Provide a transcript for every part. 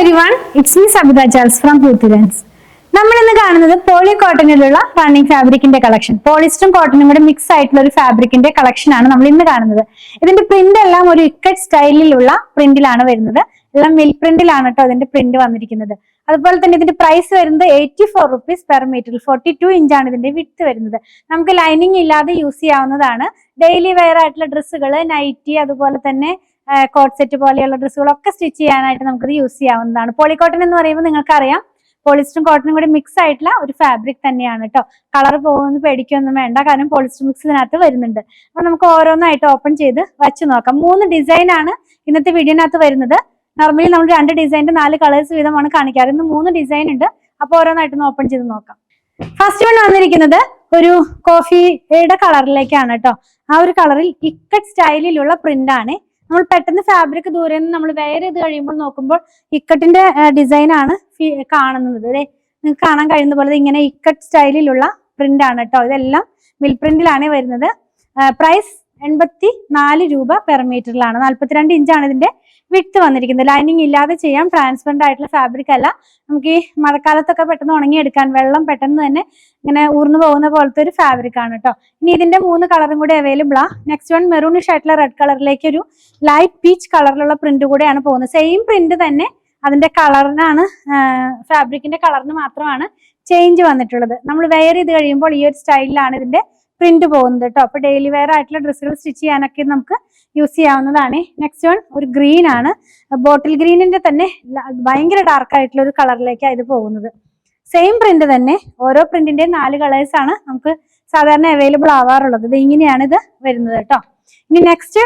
everyone, it's me Sabita Charles from Poothirans. നമ്മൾ ഇന്ന് കാണുന്നത് പോളി കോട്ടണിലുള്ള റണ്ണിങ് ഫാബ്രിക്കിന്റെ കളക്ഷൻ. പോളിസ്റ്ററും കോട്ടണും കൂടെ മിക്സ് ആയിട്ടുള്ള ഒരു ഫാബ്രിക്കിന്റെ കളക്ഷൻ ആണ് നമ്മൾ ഇന്ന് കാണുന്നത്. ഇതിന്റെ പ്രിന്റ് എല്ലാം ഒരു ഇക്കറ്റ് സ്റ്റൈലിലുള്ള പ്രിന്റിലാണ് വരുന്നത്. എല്ലാം മിൽ പ്രിന്റിലാണ് കേട്ടോ ഇതിന്റെ പ്രിന്റ് വന്നിരിക്കുന്നത്. അതുപോലെ തന്നെ ഇതിന്റെ പ്രൈസ് വരുന്നത് 84 rupees പെർ മീറ്റർ. 42 ഇഞ്ചാണ് ഇതിന്റെ വിഡ്ത്ത് വരുന്നത്. നമുക്ക് ലൈനിങ് ഇല്ലാതെ യൂസ് ചെയ്യാവുന്നതാണ്. ഡെയിലി വെയർ ആയിട്ടുള്ള ഡ്രസ്സുകൾ, നൈറ്റി, അതുപോലെ തന്നെ കോട്ട് സെറ്റ് പോലെയുള്ള ഡ്രസ്സുകളൊക്കെ സ്റ്റിച്ച് ചെയ്യാനായിട്ട് നമുക്കിത് യൂസ് ചെയ്യാവുന്നതാണ്. പോളിക്കോട്ടൺ എന്ന് പറയുമ്പോൾ നിങ്ങൾക്കറിയാം, പോളിസ്റ്ററും കോട്ടണും കൂടി മിക്സ് ആയിട്ടുള്ള ഒരു ഫാബ്രിക് തന്നെയാണ് കേട്ടോ. കളർ പോകുമെന്ന് പേടിക്കൊന്നും വേണ്ട, കാരണം പോളിസ്റ്റർ മിക്സ് ഇതിനകത്ത് വരുന്നുണ്ട്. അപ്പൊ നമുക്ക് ഓരോന്നായിട്ട് ഓപ്പൺ ചെയ്ത് വച്ച് നോക്കാം. 3 ഡിസൈൻ ആണ് ഇന്നത്തെ വീഡിയോനകത്ത് വരുന്നത്. നോർമലി നമ്മൾ 2 ഡിസൈൻ്റെ 4 കളേഴ്സ് വീതമാണ് കാണിക്കാറ്. ഇന്ന് 3 ഡിസൈൻ ഉണ്ട്. അപ്പൊ ഓരോന്നായിട്ടൊന്ന് ഓപ്പൺ ചെയ്ത് നോക്കാം. ഫസ്റ്റ് വൺ വന്നിരിക്കുന്നത് ഒരു കോഫിയുടെ കളറിലേക്കാണ് കേട്ടോ. ആ ഒരു കളറിൽ ഇക്കറ്റ് സ്റ്റൈലിലുള്ള പ്രിന്റ് ആണ്. നമ്മൾ പെട്ടെന്ന് ഫാബ്രിക് ദൂരെ നിന്ന് നമ്മൾ വെയർ ചെയ്ത് കഴിയുമ്പോൾ നോക്കുമ്പോൾ ഇക്കറ്റിന്റെ ഡിസൈൻ ആണ് കാണുന്നത്. അതെ, നിങ്ങൾക്ക് കാണാൻ കഴിയുന്ന പോലെ ഇങ്ങനെ ഇക്കറ്റ് സ്റ്റൈലിലുള്ള പ്രിന്റ് ആണ് കേട്ടോ. ഇതെല്ലാം മിൽ പ്രിന്റിലാണ് വരുന്നത്. പ്രൈസ് 84 രൂപ പെർ മീറ്ററിലാണ്. 42 ഇഞ്ചാണ് ഇതിന്റെ വിഡ്ത്ത് വന്നിരിക്കുന്നത്. ലൈനിങ് ഇല്ലാതെ ചെയ്യാം. ട്രാൻസ്പെറന്റ് ആയിട്ടുള്ള ഫാബ്രിക് അല്ല. നമുക്ക് ഈ മഴക്കാലത്തൊക്കെ പെട്ടെന്ന് ഉണങ്ങിയെടുക്കാൻ, വെള്ളം പെട്ടെന്ന് തന്നെ ഇങ്ങനെ ഊർന്നു പോകുന്ന പോലത്തെ ഒരു ഫാബ്രിക് ആണ് കേട്ടോ. ഇനി ഇതിന്റെ 3 കളറും കൂടി അവൈലബിൾ ആ. നെക്സ്റ്റ് വൺ മെറൂണിഷ് ആയിട്ടുള്ള റെഡ് കളറിലേക്ക് ഒരു ലൈറ്റ് പീച്ച് കളറിലുള്ള പ്രിന്റ് കൂടെയാണ് പോകുന്നത്. സെയിം പ്രിന്റ് തന്നെ, അതിന്റെ കളറിനാണ്, ഫാബ്രിക്കിന്റെ കളറിന് മാത്രമാണ് ചേഞ്ച് വന്നിട്ടുള്ളത്. നമ്മൾ വെയർ ചെയ്ത് കഴിയുമ്പോൾ ഈ ഒരു സ്റ്റൈലിലാണ് ഇതിന്റെ പ്രിന്റ് പോകുന്നത് കേട്ടോ. അപ്പൊ ഡെയിലി വെയർ ആയിട്ടുള്ള ഡ്രസ്സുകൾ സ്റ്റിച്ച് ചെയ്യാനൊക്കെ നമുക്ക് യൂസ് ചെയ്യാവുന്നതാണ്. നെക്സ്റ്റ് വൺ ഒരു ഗ്രീൻ ആണ്. ബോട്ടിൽ ഗ്രീനിന്റെ തന്നെ ഭയങ്കര ഡാർക്ക് ആയിട്ടുള്ള ഒരു കളറിലേക്കാണ് ഇത് പോകുന്നത്. സെയിം പ്രിന്റ് തന്നെ, ഓരോ പ്രിന്റിന്റെ 4 കളേഴ്സ് ആണ് നമുക്ക് സാധാരണ അവൈലബിൾ ആവാറുള്ളത്. ഇത് ഇങ്ങനെയാണ് ഇത് വരുന്നത് കേട്ടോ. ഇനി നെക്സ്റ്റ്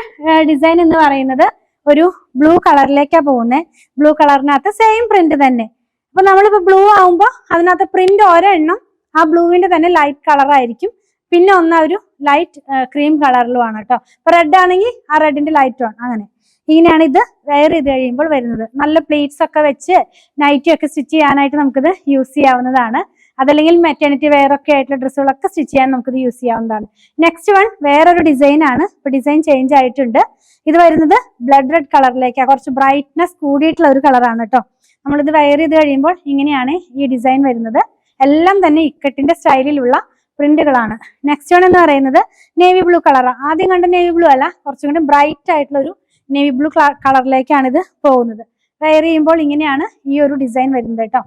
ഡിസൈൻ എന്ന് പറയുന്നത് ഒരു ബ്ലൂ കളറിലേക്കാണ് പോകുന്നത്. ബ്ലൂ കളറിനകത്ത് സെയിം പ്രിന്റ് തന്നെ. അപ്പൊ നമ്മളിപ്പോ ബ്ലൂ ആവുമ്പോൾ അതിനകത്ത് പ്രിന്റ് ഒരെണ്ണം ആ ബ്ലൂവിന്റെ തന്നെ ലൈറ്റ് കളർ ആയിരിക്കും. പിന്നെ ഒരു ലൈറ്റ് ക്രീം കളറിലുമാണ് കേട്ടോ. അപ്പൊ റെഡ് ആണെങ്കിൽ ആ റെഡിന്റെ ലൈറ്റ് ആണ്. അങ്ങനെ ഇങ്ങനെയാണ് ഇത് വെയർ ചെയ്ത് കഴിയുമ്പോൾ വരുന്നത്. നല്ല പ്ലേറ്റ്സ് ഒക്കെ വെച്ച് നൈറ്റി ഒക്കെ സ്റ്റിച്ച് ചെയ്യാനായിട്ട് നമുക്കിത് യൂസ് ചെയ്യാവുന്നതാണ്. അതല്ലെങ്കിൽ മെറ്റേണിറ്റി വെയർ ഒക്കെ ആയിട്ടുള്ള ഡ്രസ്സുകളൊക്കെ സ്റ്റിച്ച് ചെയ്യാൻ നമുക്കിത് യൂസ് ചെയ്യാവുന്നതാണ്. നെക്സ്റ്റ് വൺ വേറൊരു ഡിസൈൻ ആണ്. ഇപ്പൊ ഡിസൈൻ ചേഞ്ച് ആയിട്ടുണ്ട്. ഇത് വരുന്നത് ബ്ലഡ് റെഡ് കളറിലേക്കാണ്. കുറച്ച് ബ്രൈറ്റ്നെസ് കൂടിയിട്ടുള്ള ഒരു കളറാണ് കേട്ടോ. നമ്മളിത് വെയർ ചെയ്ത് കഴിയുമ്പോൾ ഇങ്ങനെയാണ് ഈ ഡിസൈൻ വരുന്നത്. എല്ലാം തന്നെ ഇക്കട്ടിന്റെ സ്റ്റൈലിലുള്ള പ്രിന്റുകളാണ്. നെക്സ്റ്റ് വൺ എന്ന് പറയുന്നത് നേവി ബ്ലൂ കളറാണ്. ആദ്യം കണ്ട നേവി ബ്ലൂ അല്ല, കുറച്ചും കൂടി ബ്രൈറ്റ് ആയിട്ടുള്ള ഒരു നേവി ബ്ലൂ കളറിലേക്കാണ് ഇത് പോകുന്നത്. വെയർ ചെയ്യുമ്പോൾ ഇങ്ങനെയാണ് ഈ ഒരു ഡിസൈൻ വരുന്നത് കേട്ടോ.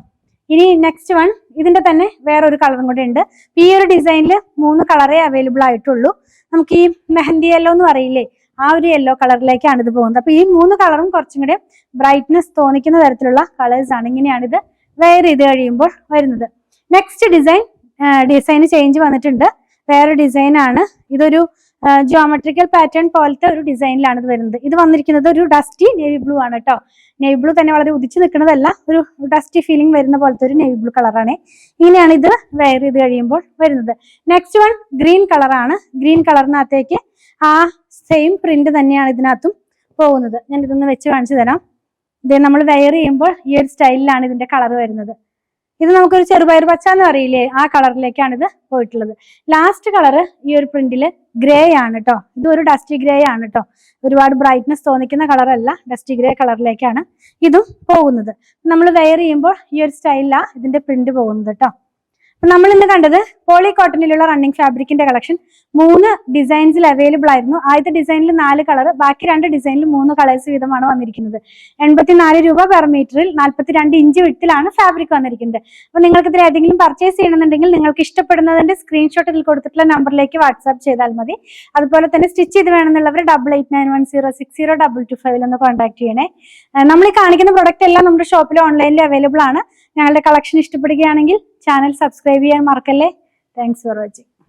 ഇനി നെക്സ്റ്റ് വൺ ഇതിന്റെ തന്നെ വേറൊരു കളറും കൂടെ ഉണ്ട്. ഈ ഒരു ഡിസൈനിൽ 3 കളറേ അവൈലബിൾ ആയിട്ടുള്ളൂ. നമുക്ക് ഈ മെഹന്തി യെല്ലോ എന്ന് പറയില്ലേ, ആ ഒരു യെല്ലോ കളറിലേക്കാണ് ഇത് പോകുന്നത്. അപ്പൊ ഈ 3 കളറും കുറച്ചും കൂടെ ബ്രൈറ്റ്നെസ് തോന്നിക്കുന്ന തരത്തിലുള്ള കളേഴ്സ് ആണ്. ഇങ്ങനെയാണ് ഇത് വെയർ ചെയ്ത് കഴിയുമ്പോൾ വരുന്നത്. നെക്സ്റ്റ് ഡിസൈന് ചേഞ്ച് വന്നിട്ടുണ്ട്. വേറെ ഡിസൈൻ ആണ്. ഇതൊരു ജിയോമെട്രിക്കൽ പാറ്റേൺ പോലത്തെ ഒരു ഡിസൈനിലാണ് ഇത് വരുന്നത്. ഇത് വന്നിരിക്കുന്നത് ഒരു ഡസ്റ്റി നേവി ബ്ലൂ ആണ് കേട്ടോ. നേവി ബ്ലൂ തന്നെ വളരെ ഉദിച്ചു നിൽക്കുന്നതല്ല, ഒരു ഡസ്റ്റി ഫീലിംഗ് വരുന്ന പോലത്തെ ഒരു നേവി ബ്ലൂ കളറാണ്. ഇങ്ങനെയാണ് ഇത് വെയർ ചെയ്ത് കഴിയുമ്പോൾ വരുന്നത്. നെക്സ്റ്റ് വൺ ഗ്രീൻ കളറാണ്. ഗ്രീൻ കളറിനകത്തേക്ക് ആ സെയിം പ്രിന്റ് തന്നെയാണ് ഇതിനകത്തും പോകുന്നത്. ഞാൻ ഇതൊന്ന് വെച്ച് കാണിച്ചു തരാം. ഇത് നമ്മൾ വെയർ ചെയ്യുമ്പോൾ ഈ ഒരു സ്റ്റൈലിലാണ് ഇതിന്റെ കളർ വരുന്നത്. ഇത് നമുക്കൊരു ചെറുപയർ പച്ച എന്ന് പറയില്ലേ, ആ കളറിലേക്കാണ് ഇത് പോയിട്ടുള്ളത്. ലാസ്റ്റ് കളറ് ഈ ഒരു പ്രിന്റില് ഗ്രേ ആണ് കേട്ടോ. ഇത് ഒരു ഡസ്റ്റി ഗ്രേ ആണ് കേട്ടോ. ഒരുപാട് ബ്രൈറ്റ്നെസ് തോന്നിക്കുന്ന കളറല്ല, ഡസ്റ്റി ഗ്രേ കളറിലേക്കാണ് ഇതും പോകുന്നത്. നമ്മൾ വെയർ ചെയ്യുമ്പോൾ ഈ ഒരു സ്റ്റൈലിലാണ് ഇതിന്റെ പ്രിന്റ് പോകുന്നത് കേട്ടോ. അപ്പൊ നമ്മൾ ഇന്ന് കണ്ടത് പോളി കോട്ടണിലുള്ള റണ്ണിങ് ഫാബ്രിക്കിന്റെ കളക്ഷൻ 3 ഡിസൈൻസിൽ അവൈലബിൾ ആയിരുന്നു. ആദ്യത്തെ ഡിസൈനിൽ 4 കളർ, ബാക്കി 2 ഡിസൈനിൽ 3 കളേഴ്സ് വീതമാണ് വന്നിരിക്കുന്നത്. 84 രൂപ പെർ മീറ്ററിൽ 42 ഇഞ്ച് വിഡ്ത്തിലാണ് ഫാബ്രിക് വന്നിരിക്കുന്നത്. അപ്പൊ നിങ്ങൾക്ക് ഇതിൽ ഏതെങ്കിലും പർച്ചേസ് ചെയ്യണമെന്നുണ്ടെങ്കിൽ നിങ്ങൾക്ക് ഇഷ്ടപ്പെടുന്നതിന്റെ സ്ക്രീൻഷോട്ട് ഇതിൽ കൊടുത്തിട്ടുള്ള നമ്പറിലേക്ക് വാട്സ്ആപ്പ് ചെയ്താൽ മതി. അതുപോലെ തന്നെ സ്റ്റിച്ച് ചെയ്ത് വേണമെന്നുള്ളവർ 8891060225 ഒന്ന് കോൺടാക്ട് ചെയ്യണേ. നമ്മൾ ഈ കാണിക്കുന്ന പ്രൊഡക്റ്റ് എല്ലാം നമ്മുടെ ഷോപ്പിൽ ഓൺലൈനിൽ അവൈലബിൾ ആണ്. ഞങ്ങളുടെ കളക്ഷൻ ഇഷ്ടപ്പെടുകയാണെങ്കിൽ ചാനൽ സബ്സ്ക്രൈബ് ചെയ്യാൻ മറക്കല്ലേ. Thanks for watching.